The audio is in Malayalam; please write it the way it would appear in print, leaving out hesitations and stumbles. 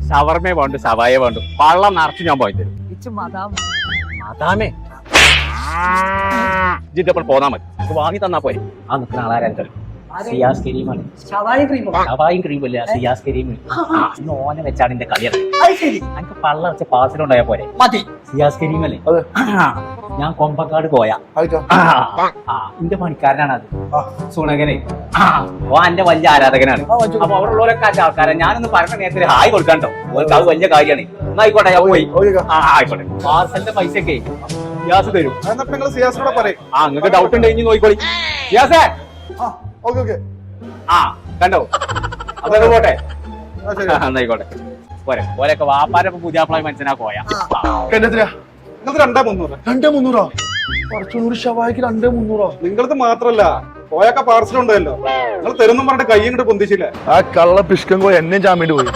ഷവർമേ വേണ്ടു സവായ വേണ്ടു പള്ളം നിറച്ച് ഞാൻ പോയി തരും അതാമേ ജിറ്റപ്പോൾ പോന്നാ മതി വാങ്ങി തന്നാ പോരെ ആ നിൽക്കുന്ന ആളാരും തരും സിയാസ് കരീമാണ് ഷവായും ക്രീമല്ല സിയാസ് കരീം ഓനെ വെച്ചാണ് എന്റെ കളിയത് എനിക്ക് പള്ള വെച്ച പാർസലുണ്ടായാ പോരെ മതി സിയാസ് കരീമല്ലേ ഞാൻ കൊമ്പക്കാട് പോയാ എന്റെ പണിക്കാരനാണ് അത് സുണകനെ ഓ എന്റെ വലിയ ആരാധകനാണ് അപ്പൊ അവിടെ ഉള്ളവരൊക്കെ അന്റെ ആൾക്കാരെ ഞാനൊന്ന് പറഞ്ഞ നേരത്തിൽ ഹായ് കൊടുക്കാണ്ടോ ഓർക്ക് അത് വലിയ കാര്യമാണ് എന്നാ ആയിക്കോട്ടെ ഞാൻ പോയി ആയിക്കോട്ടെ പാർസലിന്റെ പൈസയൊക്കെ സിയാസ് തരും സിയാസിനോട് പറയും നിങ്ങൾക്ക് ഡൗട്ട് ഉണ്ടെങ്കിൽ നോക്കിക്കോളി സിയാസേ കണ്ടോ അപ്പൊ പോട്ടെ എന്നായിക്കോട്ടെ പോരെ ഓരൊക്കെ വാപ്പാരൊക്കെ പുതിയാപ്പിളായി മനസ്സിലാക്കോയാ നിങ്ങളത് മാത്രല്ല പോയൊക്കെ പാർസൽ ഉണ്ടല്ലോ നിങ്ങൾ തരുന്നും പറഞ്ഞിട്ട് കൈ ഇങ്ങോട്ട് പൊന്തിച്ചില്ല ആ കള്ള പിഷ്കം എന്നെ ജാമ്യം പോയി